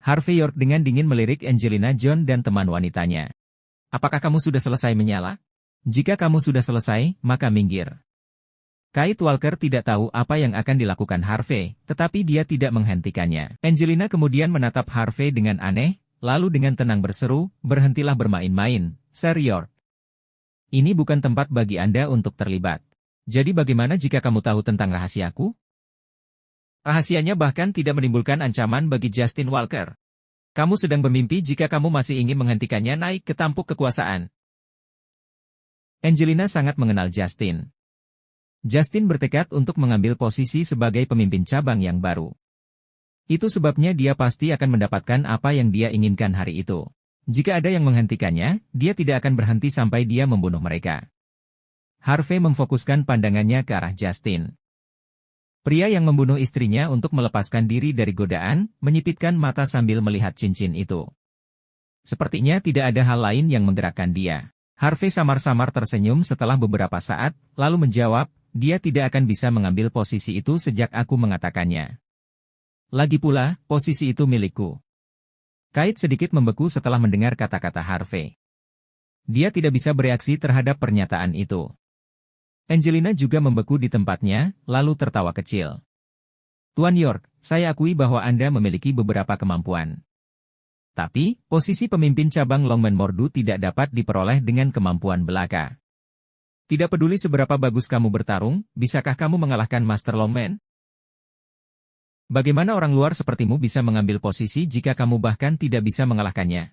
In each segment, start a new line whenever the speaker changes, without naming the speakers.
Harvey York dengan dingin melirik Angelina John dan teman wanitanya. Apakah kamu sudah selesai menyala? Jika kamu sudah selesai, maka minggir. Kate Walker tidak tahu apa yang akan dilakukan Harvey, tetapi dia tidak menghentikannya. Angelina kemudian menatap Harvey dengan aneh, lalu dengan tenang berseru, berhentilah bermain-main, Sir York. Ini bukan tempat bagi Anda untuk terlibat. Jadi bagaimana jika kamu tahu tentang rahasiaku? Rahasianya bahkan tidak menimbulkan ancaman bagi Justin Walker. Kamu sedang bermimpi jika kamu masih ingin menghentikannya naik ke tampuk kekuasaan. Angelina sangat mengenal Justin. Justin bertekad untuk mengambil posisi sebagai pemimpin cabang yang baru. Itu sebabnya dia pasti akan mendapatkan apa yang dia inginkan hari itu. Jika ada yang menghentikannya, dia tidak akan berhenti sampai dia membunuh mereka. Harvey memfokuskan pandangannya ke arah Justin. Pria yang membunuh istrinya untuk melepaskan diri dari godaan, menyipitkan mata sambil melihat cincin itu. Sepertinya tidak ada hal lain yang menggerakkan dia. Harvey samar-samar tersenyum setelah beberapa saat, lalu menjawab, dia tidak akan bisa mengambil posisi itu sejak aku mengatakannya. Lagi pula, posisi itu milikku. Kate sedikit membeku setelah mendengar kata-kata Harvey. Dia tidak bisa bereaksi terhadap pernyataan itu. Angelina juga membeku di tempatnya, lalu tertawa kecil. Tuan York, saya akui bahwa Anda memiliki beberapa kemampuan. Tapi, posisi pemimpin cabang Longman Mordu tidak dapat diperoleh dengan kemampuan belaka. Tidak peduli seberapa bagus kamu bertarung, bisakah kamu mengalahkan Master Longman? Bagaimana orang luar sepertimu bisa mengambil posisi jika kamu bahkan tidak bisa mengalahkannya?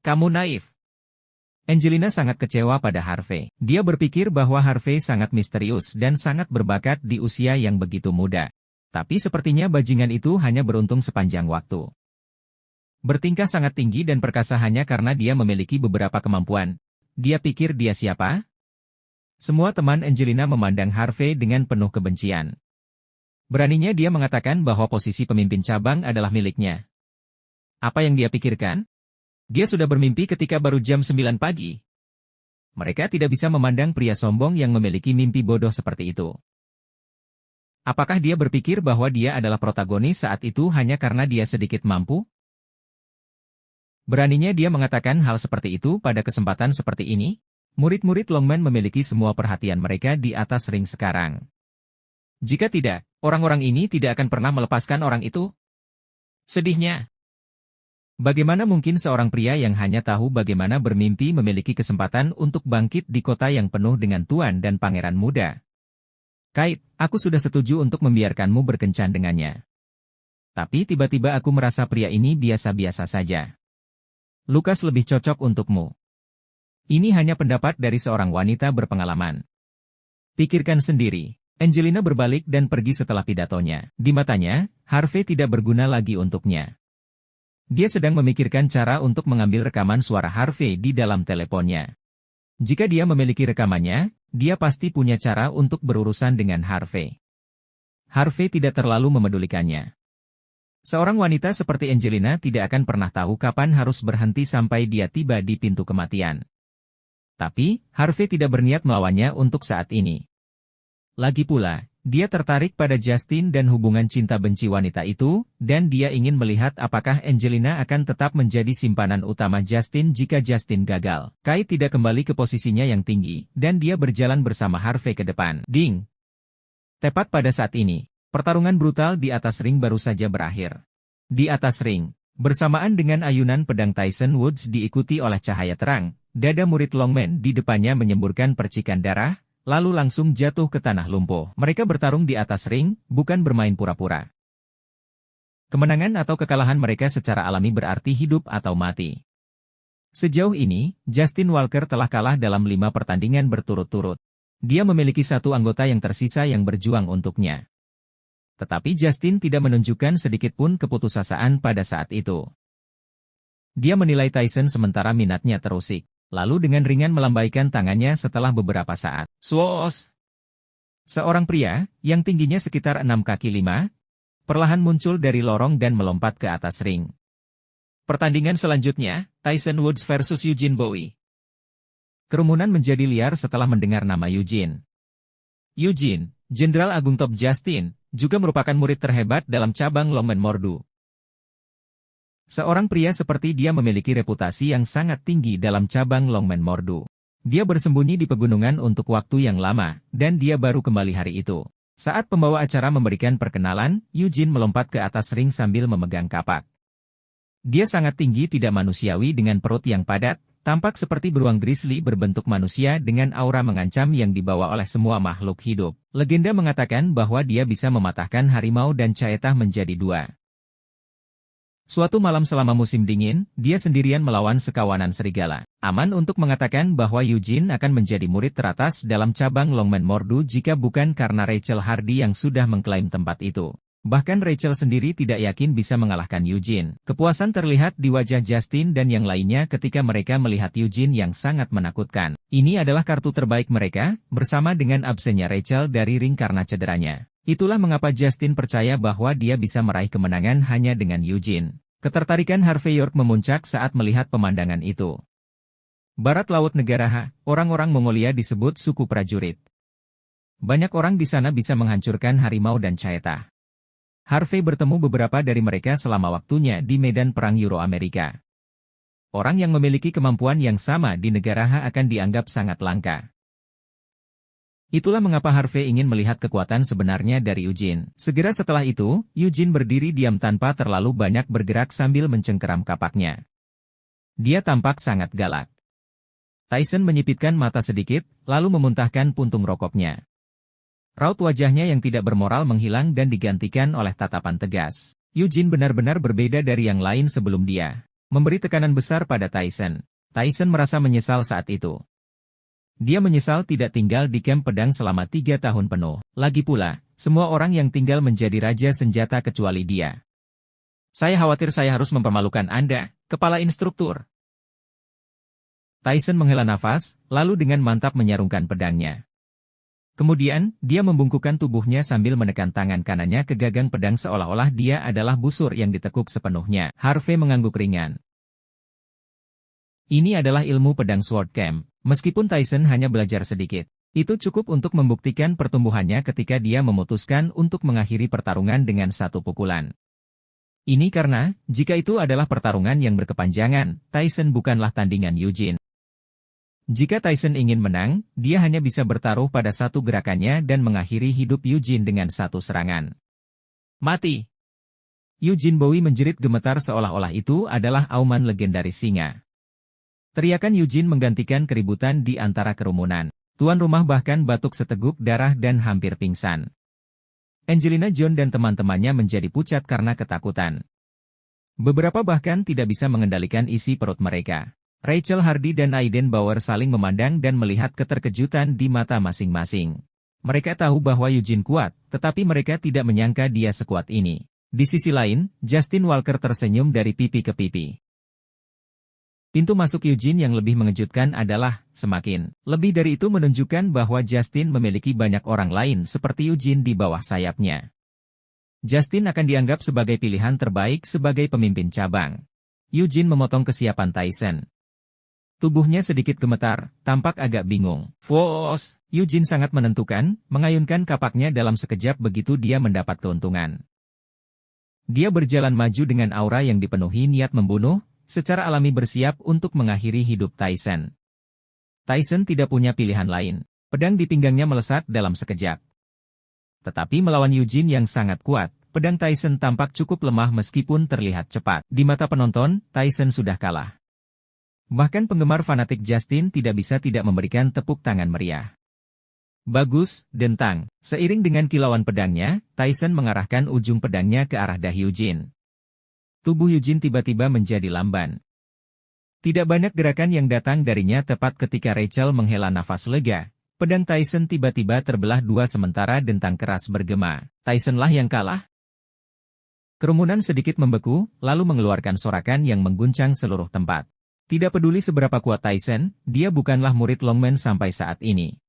Kamu naif. Angelina sangat kecewa pada Harvey. Dia berpikir bahwa Harvey sangat misterius dan sangat berbakat di usia yang begitu muda. Tapi sepertinya bajingan itu hanya beruntung sepanjang waktu. Bertingkah sangat tinggi dan perkasa hanya karena dia memiliki beberapa kemampuan. Dia pikir dia siapa? Semua teman Angelina memandang Harvey dengan penuh kebencian. Beraninya dia mengatakan bahwa posisi pemimpin cabang adalah miliknya. Apa yang dia pikirkan? Dia sudah bermimpi ketika baru jam 9 pagi. Mereka tidak bisa memandang pria sombong yang memiliki mimpi bodoh seperti itu. Apakah dia berpikir bahwa dia adalah protagonis saat itu hanya karena dia sedikit mampu? Beraninya dia mengatakan hal seperti itu pada kesempatan seperti ini? Murid-murid Longman memiliki semua perhatian mereka di atas ring sekarang. Jika tidak, orang-orang ini tidak akan pernah melepaskan orang itu. Sedihnya. Bagaimana mungkin seorang pria yang hanya tahu bagaimana bermimpi memiliki kesempatan untuk bangkit di kota yang penuh dengan tuan dan pangeran muda? Kate, aku sudah setuju untuk membiarkanmu berkencan dengannya. Tapi tiba-tiba aku merasa pria ini biasa-biasa saja. Lucas lebih cocok untukmu. Ini hanya pendapat dari seorang wanita berpengalaman. Pikirkan sendiri. Angelina berbalik dan pergi setelah pidatonya. Di matanya, Harvey tidak berguna lagi untuknya. Dia sedang memikirkan cara untuk mengambil rekaman suara Harvey di dalam teleponnya. Jika dia memiliki rekamannya, dia pasti punya cara untuk berurusan dengan Harvey. Harvey tidak terlalu memedulikannya. Seorang wanita seperti Angelina tidak akan pernah tahu kapan harus berhenti sampai dia tiba di pintu kematian. Tapi, Harvey tidak berniat melawannya untuk saat ini. Lagi pula, dia tertarik pada Justin dan hubungan cinta-benci wanita itu, dan dia ingin melihat apakah Angelina akan tetap menjadi simpanan utama Justin jika Justin gagal. Kate tidak kembali ke posisinya yang tinggi, dan dia berjalan bersama Harvey ke depan. Ding! Tepat pada saat ini, pertarungan brutal di atas ring baru saja berakhir. Di atas ring, bersamaan dengan ayunan pedang Tyson Woods diikuti oleh cahaya terang, dada murid Longman di depannya menyemburkan percikan darah, lalu langsung jatuh ke tanah lumpuh. Mereka bertarung di atas ring, bukan bermain pura-pura. Kemenangan atau kekalahan mereka secara alami berarti hidup atau mati. Sejauh ini, Justin Walker telah kalah dalam 5 pertandingan berturut-turut. Dia memiliki 1 anggota yang tersisa yang berjuang untuknya. Tetapi Justin tidak menunjukkan sedikitpun keputusasaan pada saat itu. Dia menilai Tyson sementara minatnya terusik. Lalu dengan ringan melambaikan tangannya setelah beberapa saat. Swoos! Seorang pria, yang tingginya sekitar 6 kaki 5, perlahan muncul dari lorong dan melompat ke atas ring. Pertandingan selanjutnya, Tyson Woods versus Eugene Bowie. Kerumunan menjadi liar setelah mendengar nama Eugene. Eugene, Jenderal Agung Top Justin, juga merupakan murid terhebat dalam cabang Longman Mordu. Seorang pria seperti dia memiliki reputasi yang sangat tinggi dalam cabang Longmen Mordu. Dia bersembunyi di pegunungan untuk waktu yang lama, dan dia baru kembali hari itu. Saat pembawa acara memberikan perkenalan, Eugene melompat ke atas ring sambil memegang kapak. Dia sangat tinggi, tidak manusiawi dengan perut yang padat, tampak seperti beruang grizzly berbentuk manusia dengan aura mengancam yang dibawa oleh semua makhluk hidup. Legenda mengatakan bahwa dia bisa mematahkan harimau dan caetah menjadi dua. Suatu malam selama musim dingin, dia sendirian melawan sekawanan serigala. Aman untuk mengatakan bahwa Eugene akan menjadi murid teratas dalam cabang Longmen Mordu jika bukan karena Rachel Hardy yang sudah mengklaim tempat itu. Bahkan Rachel sendiri tidak yakin bisa mengalahkan Eugene. Kepuasan terlihat di wajah Justin dan yang lainnya ketika mereka melihat Eugene yang sangat menakutkan. Ini adalah kartu terbaik mereka, bersama dengan absennya Rachel dari ring karena cederanya. Itulah mengapa Justin percaya bahwa dia bisa meraih kemenangan hanya dengan Eugene. Ketertarikan Harvey York memuncak saat melihat pemandangan itu. Barat Laut Negara H, orang-orang Mongolia disebut suku prajurit. Banyak orang di sana bisa menghancurkan harimau dan caetah. Harvey bertemu beberapa dari mereka selama waktunya di medan perang Euro-Amerika. Orang yang memiliki kemampuan yang sama di negara H akan dianggap sangat langka. Itulah mengapa Harvey ingin melihat kekuatan sebenarnya dari Eugene. Segera setelah itu, Eugene berdiri diam tanpa terlalu banyak bergerak sambil mencengkeram kapaknya. Dia tampak sangat galak. Tyson menyipitkan mata sedikit, lalu memuntahkan puntung rokoknya. Raut wajahnya yang tidak bermoral menghilang dan digantikan oleh tatapan tegas. Eugene benar-benar berbeda dari yang lain sebelum dia memberi tekanan besar pada Tyson. Tyson merasa menyesal saat itu. Dia menyesal tidak tinggal di kamp pedang selama 3 tahun penuh. Lagi pula, semua orang yang tinggal menjadi raja senjata kecuali dia. Saya khawatir saya harus mempermalukan Anda, kepala instruktur. Tyson menghela nafas, lalu dengan mantap menyarungkan pedangnya. Kemudian, dia membungkukkan tubuhnya sambil menekan tangan kanannya ke gagang pedang seolah-olah dia adalah busur yang ditekuk sepenuhnya. Harvey mengangguk ringan. Ini adalah ilmu pedang sword camp. Meskipun Tyson hanya belajar sedikit, itu cukup untuk membuktikan pertumbuhannya ketika dia memutuskan untuk mengakhiri pertarungan dengan satu pukulan. Ini karena, jika itu adalah pertarungan yang berkepanjangan, Tyson bukanlah tandingan Eugene. Jika Tyson ingin menang, dia hanya bisa bertaruh pada satu gerakannya dan mengakhiri hidup Eugene dengan satu serangan. Mati! Eugene Bowie menjerit gemetar seolah-olah itu adalah auman legendaris singa. Teriakan Eugene menggantikan keributan di antara kerumunan. Tuan rumah bahkan batuk seteguk darah dan hampir pingsan. Angelina John dan teman-temannya menjadi pucat karena ketakutan. Beberapa bahkan tidak bisa mengendalikan isi perut mereka. Rachel Hardy dan Aiden Bauer saling memandang dan melihat keterkejutan di mata masing-masing. Mereka tahu bahwa Eugene kuat, tetapi mereka tidak menyangka dia sekuat ini. Di sisi lain, Justin Walker tersenyum dari pipi ke pipi. Pintu masuk Eugene yang lebih mengejutkan adalah, semakin lebih dari itu menunjukkan bahwa Justin memiliki banyak orang lain seperti Eugene di bawah sayapnya. Justin akan dianggap sebagai pilihan terbaik sebagai pemimpin cabang. Eugene memotong kesiapan Tyson. Tubuhnya sedikit gemetar, tampak agak bingung. Foos, Eugene sangat menentukan, mengayunkan kapaknya dalam sekejap begitu dia mendapat keuntungan. Dia berjalan maju dengan aura yang dipenuhi niat membunuh, secara alami bersiap untuk mengakhiri hidup Tyson. Tyson tidak punya pilihan lain. Pedang di pinggangnya melesat dalam sekejap. Tetapi melawan Eugene yang sangat kuat, pedang Tyson tampak cukup lemah meskipun terlihat cepat. Di mata penonton, Tyson sudah kalah. Bahkan penggemar fanatik Justin tidak bisa tidak memberikan tepuk tangan meriah. Bagus, dentang. Seiring dengan kilauan pedangnya, Tyson mengarahkan ujung pedangnya ke arah dahi Eugene. Tubuh Eugene tiba-tiba menjadi lamban. Tidak banyak gerakan yang datang darinya tepat ketika Rachel menghela nafas lega. Pedang Tyson tiba-tiba terbelah dua sementara dentang keras bergema. Tysonlah yang kalah? Kerumunan sedikit membeku, lalu mengeluarkan sorakan yang mengguncang seluruh tempat. Tidak peduli seberapa kuat Tyson, dia bukanlah murid Longmen sampai saat ini.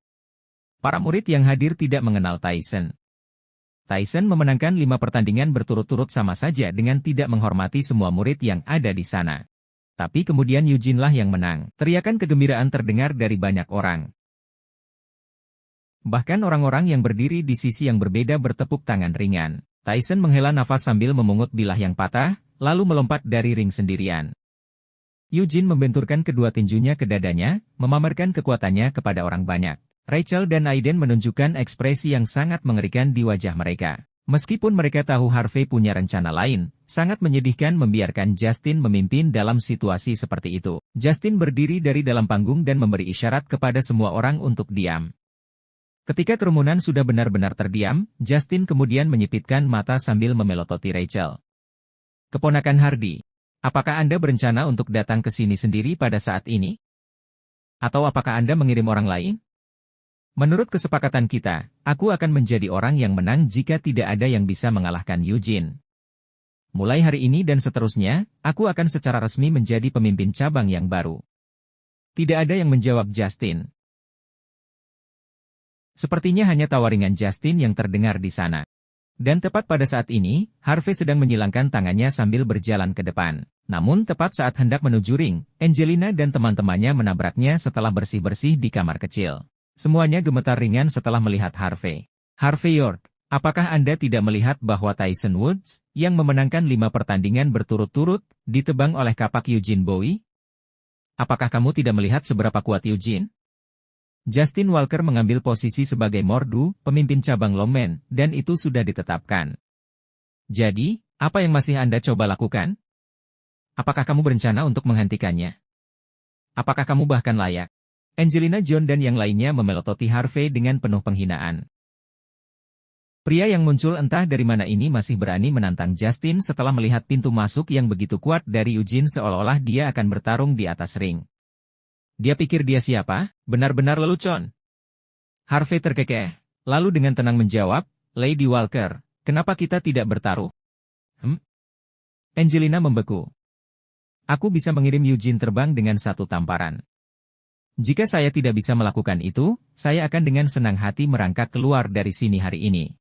Para murid yang hadir tidak mengenal Tyson. Tyson memenangkan 5 pertandingan berturut-turut sama saja dengan tidak menghormati semua murid yang ada di sana. Tapi kemudian Eugene-lah yang menang. Teriakan kegembiraan terdengar dari banyak orang. Bahkan orang-orang yang berdiri di sisi yang berbeda bertepuk tangan ringan. Tyson menghela nafas sambil memungut bilah yang patah, lalu melompat dari ring sendirian. Eugene membenturkan kedua tinjunya ke dadanya, memamerkan kekuatannya kepada orang banyak. Rachel dan Aiden menunjukkan ekspresi yang sangat mengerikan di wajah mereka. Meskipun mereka tahu Harvey punya rencana lain, sangat menyedihkan membiarkan Justin memimpin dalam situasi seperti itu. Justin berdiri dari dalam panggung dan memberi isyarat kepada semua orang untuk diam. Ketika kerumunan sudah benar-benar terdiam, Justin kemudian menyipitkan mata sambil memelototi Rachel. "Keponakan Hardy, apakah Anda berencana untuk datang ke sini sendiri pada saat ini? Atau apakah Anda mengirim orang lain? Menurut kesepakatan kita, aku akan menjadi orang yang menang jika tidak ada yang bisa mengalahkan Eugene. Mulai hari ini dan seterusnya, aku akan secara resmi menjadi pemimpin cabang yang baru." Tidak ada yang menjawab Justin. Sepertinya hanya tawa ringan Justin yang terdengar di sana. Dan tepat pada saat ini, Harvey sedang menyilangkan tangannya sambil berjalan ke depan. Namun tepat saat hendak menuju ring, Angelina dan teman-temannya menabraknya setelah bersih-bersih di kamar kecil. Semuanya gemetar ringan setelah melihat Harvey. "Harvey York, apakah Anda tidak melihat bahwa Tyson Woods, yang memenangkan 5 pertandingan berturut-turut, ditebang oleh kapak Eugene Bowie? Apakah kamu tidak melihat seberapa kuat Eugene?" Justin Walker mengambil posisi sebagai Mordu, pemimpin cabang longman, dan itu sudah ditetapkan. "Jadi, apa yang masih Anda coba lakukan? Apakah kamu berencana untuk menghentikannya? Apakah kamu bahkan layak?" Angelina, John dan yang lainnya memelototi Harvey dengan penuh penghinaan. Pria yang muncul entah dari mana ini masih berani menantang Justin setelah melihat pintu masuk yang begitu kuat dari Eugene seolah-olah dia akan bertarung di atas ring. Dia pikir dia siapa? Benar-benar lelucon. Harvey terkekeh, lalu dengan tenang menjawab, "Lady Walker, kenapa kita tidak bertaruh?" Angelina membeku. "Aku bisa mengirim Eugene terbang dengan satu tamparan. Jika saya tidak bisa melakukan itu, saya akan dengan senang hati merangkak keluar dari sini hari ini.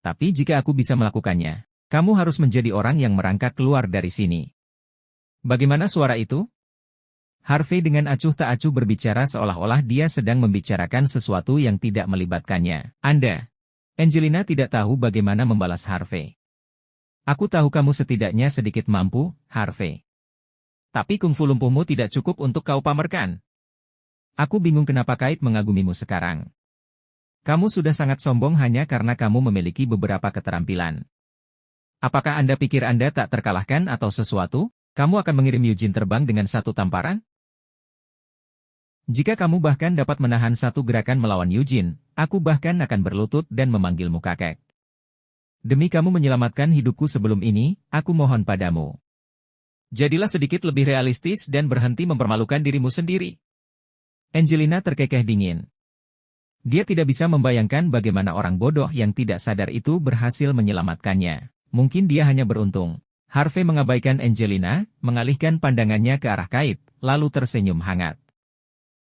Tapi jika aku bisa melakukannya, kamu harus menjadi orang yang merangkak keluar dari sini." Bagaimana suara itu? Harvey dengan acuh tak acuh berbicara seolah-olah dia sedang membicarakan sesuatu yang tidak melibatkannya. "Anda." Angelina tidak tahu bagaimana membalas Harvey. "Aku tahu kamu setidaknya sedikit mampu, Harvey. Tapi kungfu lumpuhmu tidak cukup untuk kau pamerkan. Aku bingung kenapa Kate mengagumimu sekarang. Kamu sudah sangat sombong hanya karena kamu memiliki beberapa keterampilan. Apakah Anda pikir Anda tak terkalahkan atau sesuatu? Kamu akan mengirim Eugene terbang dengan satu tamparan? Jika kamu bahkan dapat menahan satu gerakan melawan Eugene, aku bahkan akan berlutut dan memanggilmu kakek. Demi kamu menyelamatkan hidupku sebelum ini, aku mohon padamu. Jadilah sedikit lebih realistis dan berhenti mempermalukan dirimu sendiri." Angelina terkekeh dingin. Dia tidak bisa membayangkan bagaimana orang bodoh yang tidak sadar itu berhasil menyelamatkannya. Mungkin dia hanya beruntung. Harvey mengabaikan Angelina, mengalihkan pandangannya ke arah Kate, lalu tersenyum hangat.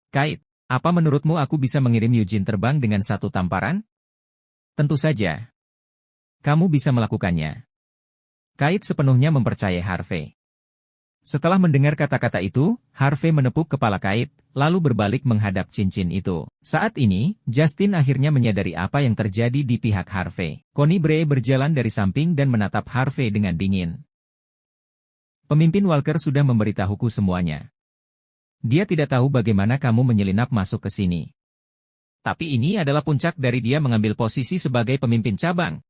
"Kate, apa menurutmu aku bisa mengirim Eugene terbang dengan satu tamparan?" "Tentu saja. Kamu bisa melakukannya." Kate sepenuhnya mempercayai Harvey. Setelah mendengar kata-kata itu, Harvey menepuk kepala Kate, lalu berbalik menghadap cincin itu. Saat ini, Justin akhirnya menyadari apa yang terjadi di pihak Harvey. Connie Bray berjalan dari samping dan menatap Harvey dengan dingin. "Pemimpin Walker sudah memberitahuku semuanya. Dia tidak tahu bagaimana kamu menyelinap masuk ke sini. Tapi ini adalah puncak dari dia mengambil posisi sebagai pemimpin cabang.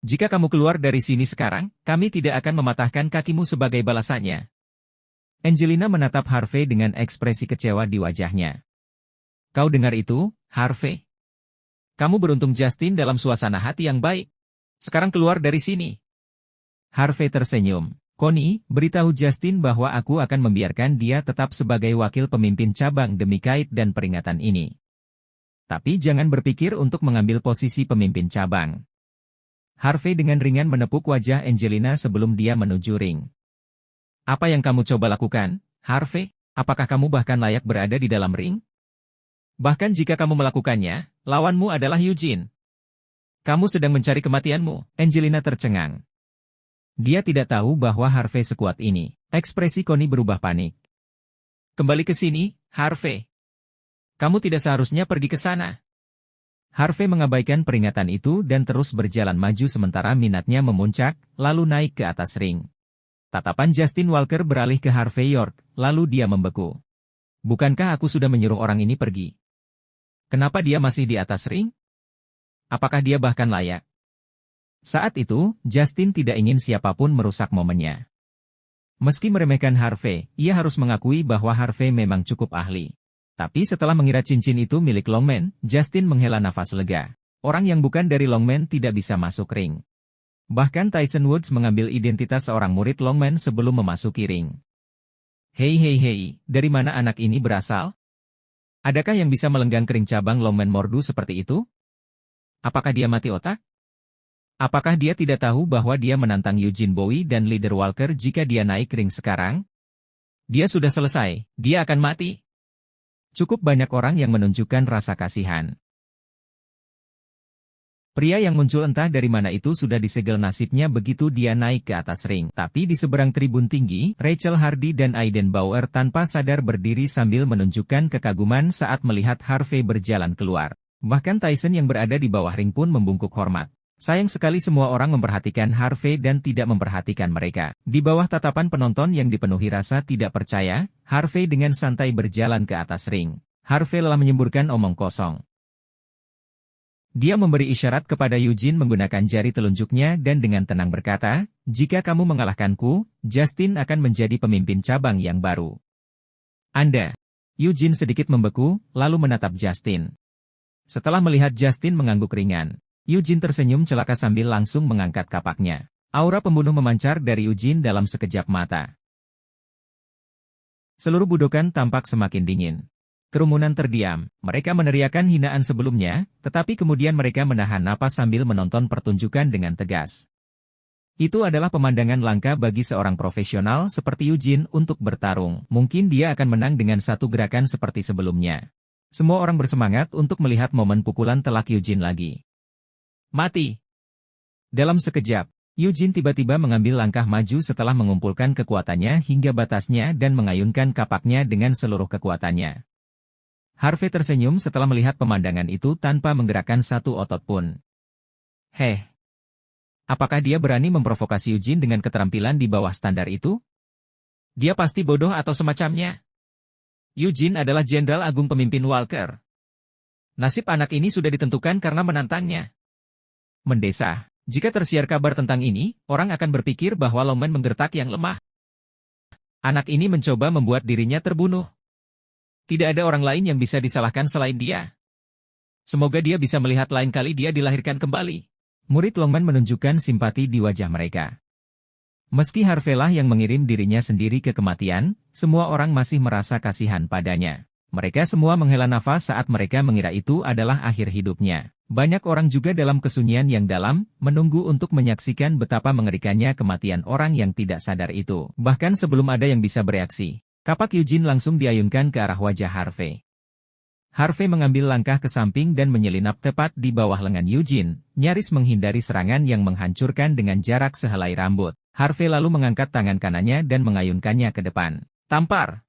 Jika kamu keluar dari sini sekarang, kami tidak akan mematahkan kakimu sebagai balasannya." Angelina menatap Harvey dengan ekspresi kecewa di wajahnya. "Kau dengar itu, Harvey? Kamu beruntung Justin dalam suasana hati yang baik. Sekarang keluar dari sini." Harvey tersenyum. "Connie, beritahu Justin bahwa aku akan membiarkan dia tetap sebagai wakil pemimpin cabang demi Kate dan peringatan ini. Tapi jangan berpikir untuk mengambil posisi pemimpin cabang." Harvey dengan ringan menepuk wajah Angelina sebelum dia menuju ring. "Apa yang kamu coba lakukan, Harvey? Apakah kamu bahkan layak berada di dalam ring? Bahkan jika kamu melakukannya, lawanmu adalah Eugene. Kamu sedang mencari kematianmu." Angelina tercengang. Dia tidak tahu bahwa Harvey sekuat ini. Ekspresi Connie berubah panik. "Kembali ke sini, Harvey. Kamu tidak seharusnya pergi ke sana." Harvey mengabaikan peringatan itu dan terus berjalan maju sementara minatnya memuncak, lalu naik ke atas ring. Tatapan Justin Walker beralih ke Harvey York, lalu dia membeku. Bukankah aku sudah menyuruh orang ini pergi? Kenapa dia masih di atas ring? Apakah dia bahkan layak? Saat itu, Justin tidak ingin siapapun merusak momennya. Meski meremehkan Harvey, ia harus mengakui bahwa Harvey memang cukup ahli. Tapi setelah mengira cincin itu milik Longman, Justin menghela nafas lega. Orang yang bukan dari Longman tidak bisa masuk ring. Bahkan Tyson Woods mengambil identitas seorang murid Longman sebelum memasuki ring. Hei, dari mana anak ini berasal? Adakah yang bisa melenggang kering cabang Longman Mordu seperti itu? Apakah dia mati otak? Apakah dia tidak tahu bahwa dia menantang Eugene Bowie dan Leader Walker jika dia naik ring sekarang? Dia sudah selesai, dia akan mati. Cukup banyak orang yang menunjukkan rasa kasihan. Pria yang muncul entah dari mana itu sudah disegel nasibnya begitu dia naik ke atas ring. Tapi di seberang tribun tinggi, Rachel Hardy dan Aiden Bauer tanpa sadar berdiri sambil menunjukkan kekaguman saat melihat Harvey berjalan keluar. Bahkan Tyson yang berada di bawah ring pun membungkuk hormat. Sayang sekali semua orang memperhatikan Harvey dan tidak memperhatikan mereka. Di bawah tatapan penonton yang dipenuhi rasa tidak percaya, Harvey dengan santai berjalan ke atas ring. Harvey lelah menyemburkan omong kosong. Dia memberi isyarat kepada Eugene menggunakan jari telunjuknya dan dengan tenang berkata, "Jika kamu mengalahkanku, Justin akan menjadi pemimpin cabang yang baru." Anda. Eugene sedikit membeku, lalu menatap Justin. Setelah melihat Justin mengangguk ringan, Eugene tersenyum celaka sambil langsung mengangkat kapaknya. Aura pembunuh memancar dari Eugene dalam sekejap mata. Seluruh budokan tampak semakin dingin. Kerumunan terdiam, mereka meneriakan hinaan sebelumnya, tetapi kemudian mereka menahan napas sambil menonton pertunjukan dengan tegas. Itu adalah pemandangan langka bagi seorang profesional seperti Eugene untuk bertarung. Mungkin dia akan menang dengan satu gerakan seperti sebelumnya. Semua orang bersemangat untuk melihat momen pukulan telak Eugene lagi. Mati! Dalam sekejap, Eugene tiba-tiba mengambil langkah maju setelah mengumpulkan kekuatannya hingga batasnya dan mengayunkan kapaknya dengan seluruh kekuatannya. Harvey tersenyum setelah melihat pemandangan itu tanpa menggerakkan satu otot pun. Apakah dia berani memprovokasi Eugene dengan keterampilan di bawah standar itu? Dia pasti bodoh atau semacamnya. Eugene adalah Jenderal Agung pemimpin Walker. Nasib anak ini sudah ditentukan karena menantangnya. Mendesah, jika tersiar kabar tentang ini, orang akan berpikir bahwa Longman menggertak yang lemah. Anak ini mencoba membuat dirinya terbunuh. Tidak ada orang lain yang bisa disalahkan selain dia. Semoga dia bisa melihat lain kali dia dilahirkan kembali. Murid Longman menunjukkan simpati di wajah mereka. Meski Harvey lah yang mengirim dirinya sendiri ke kematian, semua orang masih merasa kasihan padanya. Mereka semua menghela nafas saat mereka mengira itu adalah akhir hidupnya. Banyak orang juga dalam kesunyian yang dalam, menunggu untuk menyaksikan betapa mengerikannya kematian orang yang tidak sadar itu. Bahkan sebelum ada yang bisa bereaksi, kapak Eugene langsung diayunkan ke arah wajah Harvey. Harvey mengambil langkah ke samping dan menyelinap tepat di bawah lengan Eugene, nyaris menghindari serangan yang menghancurkan dengan jarak sehelai rambut. Harvey lalu mengangkat tangan kanannya dan mengayunkannya ke depan. Tampar!